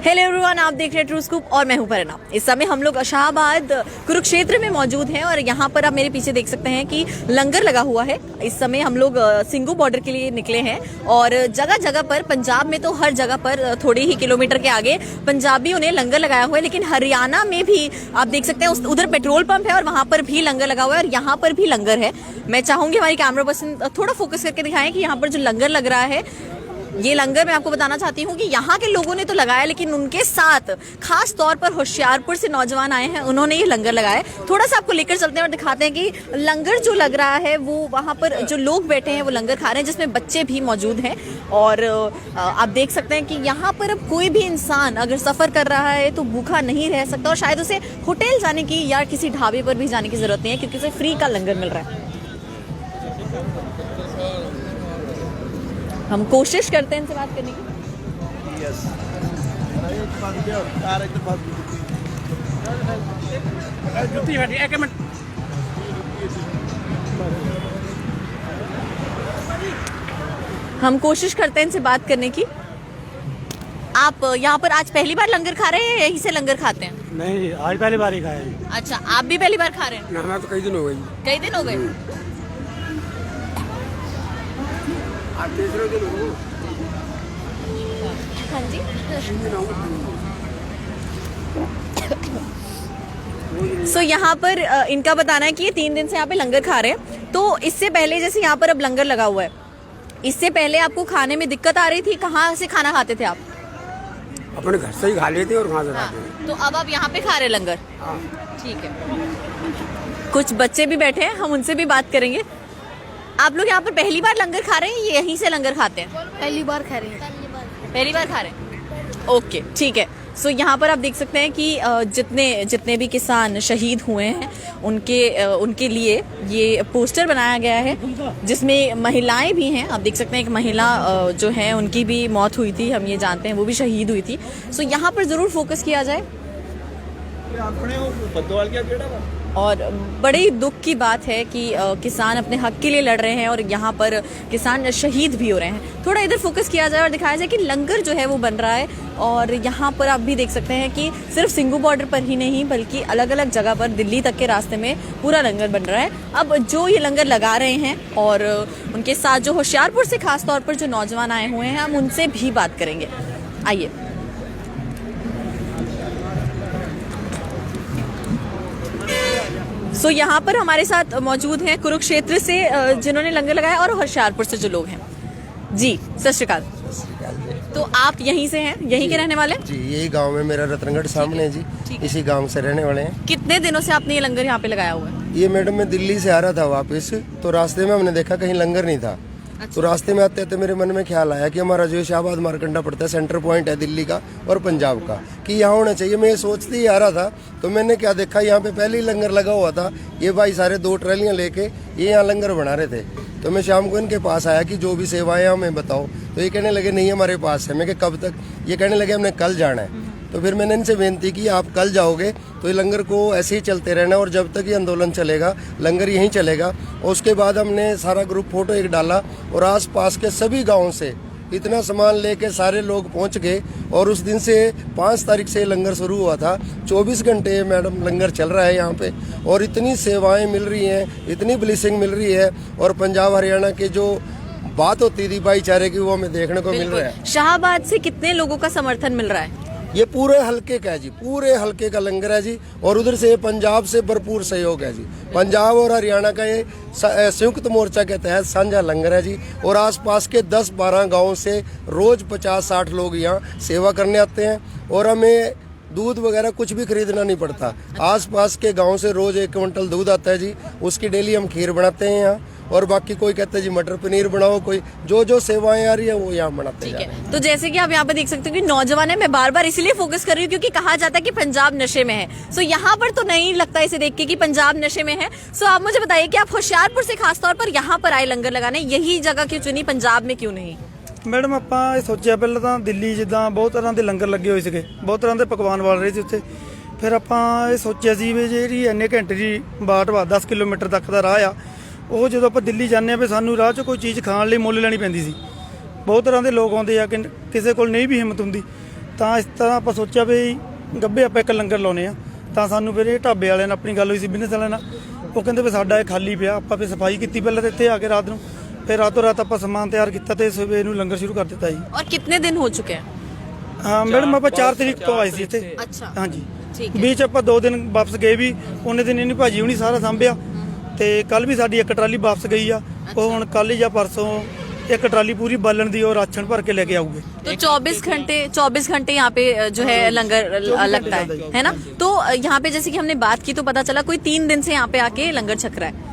Hello everyone, आप देख रहे हैं ट्रू स्कूप और मैं हूं परना। इस समय हम लोग शाहबाद कुरुक्षेत्र में मौजूद हैं और यहाँ पर आप मेरे पीछे देख सकते हैं कि लंगर लगा हुआ है। इस समय हम लोग सिंगू बॉर्डर के लिए निकले हैं और जगह जगह पर, पंजाब में तो हर जगह पर थोड़े ही किलोमीटर के आगे पंजाबियों ने लंगर लगाया हुआ है, लेकिन हरियाणा में भी आप देख सकते हैं उधर पेट्रोल पंप है और वहां पर भी लंगर लगा हुआ है और यहाँ पर भी लंगर है। मैं चाहूंगी हमारी कैमरा पर्सन थोड़ा फोकस करके दिखाएं कि यहाँ पर जो लंगर लग रहा है, ये लंगर मैं आपको बताना चाहती हूँ कि यहाँ के लोगों ने तो लगाया, लेकिन उनके साथ खास तौर पर होशियारपुर से नौजवान आए हैं, उन्होंने ये लंगर लगाया। थोड़ा सा आपको लेकर चलते हैं और दिखाते हैं कि लंगर जो लग रहा है वो वहाँ पर जो लोग बैठे हैं वो लंगर खा रहे हैं, जिसमें बच्चे भी मौजूद हैं। और आप देख सकते हैं कि यहाँ पर अब कोई भी इंसान अगर सफ़र कर रहा है तो भूखा नहीं रह सकता और शायद उसे होटल जाने की या किसी ढाबे पर भी जाने की ज़रूरत नहीं है, क्योंकि उसे फ्री का लंगर मिल रहा है। हम कोशिश करते हैं इनसे बात करने की। हम कोशिश करते हैं इनसे बात करने की। आप यहाँ पर आज पहली बार लंगर खा रहे हैं या यहीं से लंगर खाते हैं? नहीं, आज पहली बार ही खाया है। अच्छा, आप भी पहली बार खा रहे हैं? ना, तो कई दिन हो गए। कई दिन हो गए? तीसरे दिन हो। हाँ जी। सो यहाँ पर इनका बताना है कि ये 3 दिन से यहाँ पे लंगर खा रहे हैं। तो इससे पहले, जैसे यहाँ पर अब लंगर लगा हुआ है, इससे पहले आपको खाने में दिक्कत आ रही थी? कहाँ से खाना खाते थे आप? अपने घर से ही खा लेते और वहाँ से खाते हैं। तो अब आप यहाँ पे खा रहे लंगर? ठीक है। कुछ बच्चे भी बैठे हैं, हम उनसे भी बात करेंगे। आप लोग यहाँ पर पहली बार लंगर खा रहे हैं, यहीं से लंगर खाते हैं? पहली बार खा रहे हैं। पहली बार खा रहे हैं, ओके, ठीक है। सो यहाँ पर आप देख सकते हैं कि जितने भी किसान शहीद हुए हैं उनके लिए ये पोस्टर बनाया गया है, जिसमें महिलाएं भी हैं। आप देख सकते हैं एक महिला जो है उनकी भी मौत हुई थी, हम ये जानते हैं, वो भी शहीद हुई थी। सो यहाँ पर ज़रूर फोकस किया जाए। और बड़ी दुख की बात है कि किसान अपने हक के लिए लड़ रहे हैं और यहाँ पर किसान शहीद भी हो रहे हैं। थोड़ा इधर फोकस किया जाए और दिखाया जाए कि लंगर जो है वो बन रहा है। और यहाँ पर आप भी देख सकते हैं कि सिर्फ सिंगू बॉर्डर पर ही नहीं बल्कि अलग अलग जगह पर दिल्ली तक के रास्ते में पूरा लंगर बन रहा है। अब जो ये लंगर लगा रहे हैं और उनके साथ जो होशियारपुर से खास तौर पर जो नौजवान आए हुए हैं, हम उनसे भी बात करेंगे। आइए। सो यहाँ पर हमारे साथ मौजूद हैं कुरुक्षेत्र से जिन्होंने लंगर लगाया और होशियारपुर से जो लोग हैं। जी, सत श्री अकाल। तो आप यहीं से हैं, यहीं के रहने वाले? जी, यही गांव में मेरा रतनगढ़ सामने है जी। इसी गांव से रहने वाले हैं। कितने दिनों से आपने ये लंगर यहाँ पे लगाया हुआ है? ये मैडम, मैं दिल्ली से आ रहा था वापस, तो रास्ते में हमने देखा कहीं लंगर नहीं था। अच्छा। तो रास्ते में आते आते मेरे मन में ख्याल आया कि हमारा जो शाहबाद मारकंडा पड़ता है, सेंटर पॉइंट है दिल्ली का और पंजाब का, कि यहाँ होना चाहिए। मैं ये सोचते ही आ रहा था, तो मैंने क्या देखा, यहाँ पे पहले ही लंगर लगा हुआ था। ये भाई सारे 2 ट्रालियाँ लेके ये यहाँ लंगर बना रहे थे। तो मैं शाम को इनके पास आया कि जो भी सेवाएं हमें बताओ। तो ये कहने लगे नहीं हमारे पास है। मैं कब तक? ये कहने लगे हमने कल जाना है। तो फिर मैंने इनसे बेनती की आप कल जाओगे तो ये लंगर को ऐसे ही चलते रहना और जब तक ये आंदोलन चलेगा लंगर यहीं चलेगा। और उसके बाद हमने सारा ग्रुप फोटो एक डाला और आसपास के सभी गाँव से इतना सामान लेके सारे लोग पहुंच गए। और उस दिन से 5 तारीख से लंगर शुरू हुआ था। 24 घंटे मैडम लंगर चल रहा है यहाँ पे और इतनी सेवाएं मिल रही हैं, इतनी ब्लेसिंग मिल रही है। और पंजाब हरियाणा के जो बात होती थी भाईचारे की, वो हमें देखने को मिल रहा है। शाहबाद से कितने लोगों का समर्थन मिल रहा है? ये पूरे हल्के का है जी, पूरे हल्के का लंगर है जी। और उधर से पंजाब से भरपूर सहयोग है जी। पंजाब और हरियाणा का ये संयुक्त मोर्चा के तहत साझा लंगर है जी। और आसपास के 10-12 गाँव से रोज 50-60 लोग यहाँ सेवा करने आते हैं और हमें दूध वगैरह कुछ भी खरीदना नहीं पड़ता। आसपास के गांव से रोज 1 क्विंटल दूध आता है जी। उसकी डेली हम खीर बनाते हैं यहाँ। और बाकी कोई कहता है जी मटर पनीर बनाओ, कोई जो सेवाएं आ रही है वो यहाँ बनाते हैं। तो जैसे कि आप यहाँ पे देख सकते हो कि नौजवान है, मैं बार बार इसीलिए फोकस कर रही हूँ क्योंकि कहा जाता है कि पंजाब नशे में है। सो यहाँ पर तो नहीं लगता इसे देख के कि पंजाब नशे में है। सो आप मुझे बताइए कि आप होशियारपुर से खासतौर पर यहाँ पर आए लंगर लगाने, यही जगह क्यों चुनी, पंजाब में क्यों नहीं? मैडम, ਆਪਾਂ ਇਹ ਸੋਚਿਆ ਪਹਿਲਾਂ ਤਾਂ ਦਿੱਲੀ ਜਿੱਦਾਂ ਬਹੁਤ ਤਰ੍ਹਾਂ ਦੇ ਲੰਗਰ ਲੱਗੇ ਹੋਏ ਸੀਗੇ, ਬਹੁਤ ਤਰ੍ਹਾਂ ਦੇ ਪਕਵਾਨ ਬਣ ਰਹੇ ਸੀ ਉੱਥੇ। ਫਿਰ ਆਪਾਂ ਇਹ ਸੋਚਿਆ ਸੀ ਵੀ ਜਿਹੜੀ ਇੰਨੇ ਘੰਟੇ ਦੀ ਬਾਟ ਵਾ 10 ਕਿਲੋਮੀਟਰ ਤੱਕ ਦਾ ਰਾਹ ਆ, ਉਹ ਜਦੋਂ ਆਪਾਂ ਦਿੱਲੀ ਜਾਂਦੇ ਆ ਵੀ ਸਾਨੂੰ ਰਾਹ 'ਚ ਕੋਈ ਚੀਜ਼ ਖਾਣ ਲਈ ਮੁੱਲ ਲੈਣੀ ਪੈਂਦੀ ਸੀ। ਬਹੁਤ ਤਰ੍ਹਾਂ ਦੇ ਲੋਕ ਆਉਂਦੇ ਆ ਕਿ ਕਿਸੇ ਕੋਲ ਨਹੀਂ ਵੀ ਹਿੰਮਤ ਹੁੰਦੀ। ਤਾਂ ਇਸ ਤਰ੍ਹਾਂ ਆਪਾਂ ਸੋਚਿਆ ਵੀ ਗੱਭੇ ਆਪਾਂ ਇੱਕ ਲੰਗਰ ਲਾਉਨੇ ਆ। ਤਾਂ ਸਾਨੂੰ ਫਿਰ ਇਹ ਢਾਬੇ ਵਾਲਿਆਂ ਨਾਲ ਆਪਣੀ ਗੱਲ ਹੋਈ ਸੀ, ਬਿਜ਼ਨਸ ਵਾਲਿਆਂ ਨਾਲ। ਉਹ ਕਹਿੰਦੇ ਵੀ ਸਾਡਾ ਇਹ ਖਾਲੀ ਪਿਆ। ਆਪਾਂ ਫਿਰ ਸਫਾਈ ਕੀਤੀ ਪਹਿਲਾਂ ਤੇ ਇੱਥੇ ਆ ਕੇ ਰਾਤ ਨੂੰ, ਫਿਰ ਰਾਤੋਂ ਰਾਤ ਆਪਾਂ ਸਮਾਨ ਤਿਆਰ ਕੀਤਾ ਤੇ ਸਵੇਰ ਨੂੰ ਲੰਗਰ ਸ਼ੁਰੂ ਕਰ ਦਿੱਤਾ ਜੀ। और कितने दिन हो चुके हैं? ਹਾਂ ਮੈਡਮ, ਆਪਾਂ 4 ਤਰੀਕ ਤੋਂ ਆਏ ਸੀ ਇੱਥੇ। अच्छा, ਹਾਂਜੀ, ठीक है। बीच ਆਪਾਂ 2 ਦਿਨ ਵਾਪਸ ਗਏ ਵੀ, ਉਹਨੇ ਦਿਨ ਇਹਨੇ ਭਾਜੀ ਹੁਣੀ ਸਾਰਾ ਸਾਂਭਿਆ ਤੇ ਕੱਲ ਵੀ ਸਾਡੀ ਇੱਕ ਟਰਾਲੀ ਵਾਪਸ ਗਈ ਆ। ਉਹ ਹੁਣ ਕੱਲ ਜਾਂ ਪਰਸੋਂ एक ट्राली पूरी बालन दी और राशन भर के लेके आऊंगे। तो 24 घंटे यहाँ पे जो है लंगर लगता है ना? तो यहाँ पे जैसे कि हमने बात की तो पता चला कोई 3 दिन से यहाँ पे आके लंगर छक रहा है।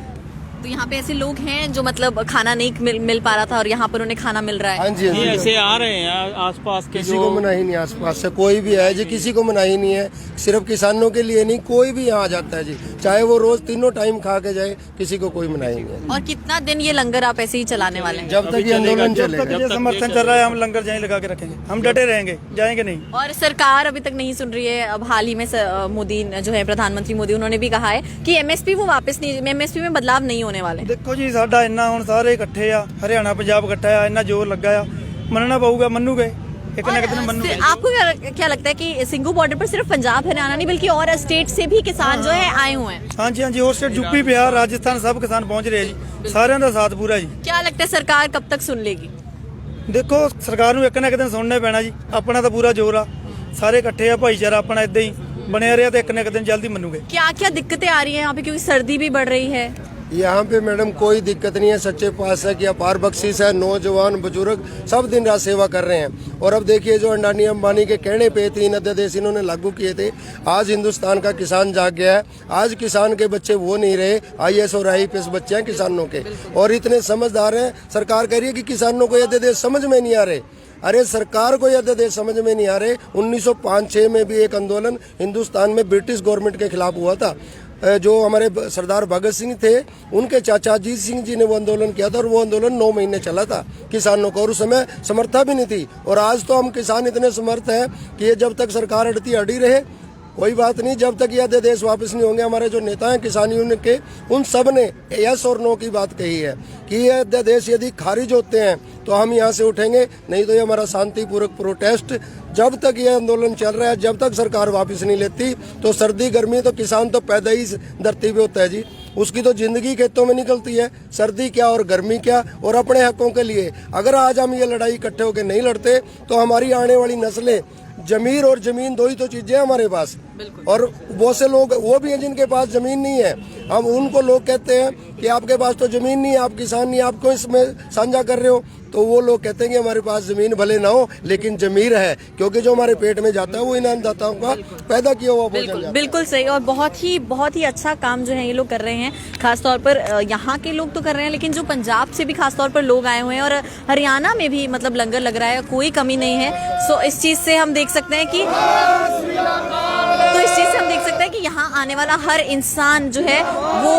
तो यहाँ पे ऐसे लोग हैं जो मतलब खाना नहीं मिल पा रहा था और यहाँ पर उन्हें खाना मिल रहा है। हाँ जी, ये ऐसे आ रहे हैं आसपास के, किसी को मना ही नहीं, आसपास से कोई भी है जी, किसी को मना ही नहीं है। सिर्फ किसानों के लिए नहीं, कोई भी यहाँ आ जाता है जी, चाहे वो रोज 3 टाइम खा के जाए, किसी को कोई मना ही नहीं है। और कितना दिन ये लंगर आप ऐसे ही चलाने वाले हैं? जब तक ये आंदोलन जब तक चलेगा। ये समर्थन चल रहा है हम लंगर यहीं लगा के रखेंगे, हम डटे रहेंगे, जाएंगे नहीं। और सरकार अभी तक नहीं सुन रही है। अब हाल ही में मोदी जो है प्रधानमंत्री मोदी, उन्होंने भी कहा है कि एमएसपी वो वापस नहीं, एमएसपी में बदलाव नहीं होने वाले। देखो जी, ਸਾਡਾ ਇੰਨਾ ਹੁਣ ਸਾਰੇ ਇਕੱਠੇ ਆ, ਹਰਿਆਣਾ ਪੰਜਾਬ ਇਕੱਠਾ ਆ, ਇੰਨਾ ਜ਼ੋਰ ਲੱਗਾ ਆ, ਮੰਨਣਾ ਪਊਗਾ, ਮੰਨੂਗੇ एक ना एक दिन मन्नूगे। आपको क्या लगता है कि सिंघू बॉर्डर पर सिर्फ पंजाब हरियाणा नहीं बल्कि और स्टेट से भी किसान जो है आए हुए हैं? हाँ जी, हाँ जी, और स्टेट यूपी बिहार राजस्थान सब किसान पहुंच रहे हैं जी, सारे का साथ पूरा जी। क्या लगता है सरकार कब तक सुन लेगी? देखो सरकार ਨੂੰ ਇੱਕ ਨਾ ਇੱਕ ਦਿਨ ਸੁਣਨਾ ਪੈਣਾ ਜੀ, ਆਪਣਾ ਤਾਂ ਪੂਰਾ ਜ਼ੋਰ ਆ, ਸਾਰੇ ਇਕੱਠੇ ਆ, ਭਾਈਚਾਰਾ ਆਪਣਾ ਇਦਾਂ ਹੀ ਬਣਿਆ ਰਿਹਾ ਤੇ ਇੱਕ ਨਾ ਇੱਕ ਦਿਨ ਜਲਦੀ ਮੰਨੂਗੇ। क्या क्या दिक्कतें आ रही हैं यहाँ पे क्योंकि सर्दी भी बढ़ रही है? यहाँ पे मैडम कोई दिक्कत नहीं है, सच्चे पास है कि अपार बख्शीश है, नौजवान बुजुर्ग सब दिन रात सेवा कर रहे हैं। और अब देखिए जो अंडानी अंबानी के कहने पे 3 अध्यादेश इन्होंने लागू किए थे, आज हिंदुस्तान का किसान जाग गया है। आज किसान के बच्चे वो नहीं रहे, IAS और IPS बच्चे हैं किसानों के, और इतने समझदार हैं। सरकार कह रही है कि किसानों को ये अध्यादेश समझ में नहीं आ रहे। अरे सरकार को यह अध्यादेश समझ में नहीं आ रहे। 1905-6 में भी एक आंदोलन हिंदुस्तान में ब्रिटिश गवर्नमेंट के खिलाफ हुआ था। जो हमारे सरदार भगत सिंह थे, उनके चाचा अजीत सिंह जी ने वो आंदोलन किया था, और वो आंदोलन 9 महीने चला था किसानों को, और उस समय समर्था भी नहीं थी। और आज तो हम किसान इतने समर्थ हैं कि ये जब तक सरकार अड़ती अड़ी रहे कोई बात नहीं, जब तक ये अध्यादेश वापस नहीं होंगे। हमारे जो नेता हैं किसान यूनियन के, उन सब ने यस और नो की बात कही है कि ये अध्यादेश यदि खारिज होते हैं तो हम यहाँ से उठेंगे, नहीं तो ये हमारा शांतिपूर्वक प्रोटेस्ट जब तक ये आंदोलन चल रहा है, जब तक सरकार वापस नहीं लेती। तो सर्दी गर्मी तो किसान तो पैदा ही धरती पे होता है जी, उसकी तो जिंदगी खेतों में निकलती है, सर्दी क्या और गर्मी क्या। और अपने हकों के लिए अगर आज हम ये लड़ाई इकट्ठे होकर नहीं लड़ते तो हमारी आने वाली नस्लें, जमीर और जमीन दो ही तो चीजें हमारे पास, और बहुत से लोग वो भी हैं जिनके पास जमीन नहीं है। हम उनको लोग कहते हैं कि आपके पास तो जमीन नहीं है, आप किसान नहीं, आप क्यों इसमें साझा कर रहे हो? तो वो लोग कहते हैं कि हमारे पास जमीन भले ना हो लेकिन जमीर है, क्योंकि जो हमारे पेट में जाता है वो इन अन्नदाताओं का पैदा किया हुआ भोजन जाता है। बिल्कुल सही, और बहुत ही अच्छा काम जो है ये लोग कर रहे हैं। खासतौर पर यहाँ के लोग तो कर रहे हैं, लेकिन जो पंजाब से भी खासतौर पर लोग आए हुए हैं, और हरियाणा में भी मतलब लंगर लग रहा है, कोई कमी नहीं है। सो इस चीज से हम देख सकते हैं कि कि यहाँ आने वाला हर इंसान जो है वो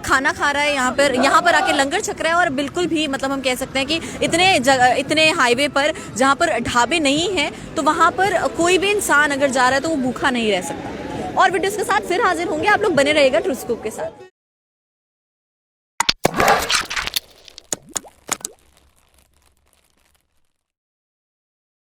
खाना खा रहा है, यहाँ पर आके लंगर छक रहा है। और बिल्कुल भी मतलब हम कह सकते हैं कि इतने हाईवे पर जहाँ पर ढाबे नहीं हैं, तो वहाँ पर कोई भी इंसान अगर जा रहा है तो वो भूखा नहीं रह सकता। और वीडियोस के साथ फिर हाजिर होंगे, आप लोग बने रहिएगा ट्रू स्कूप के साथ।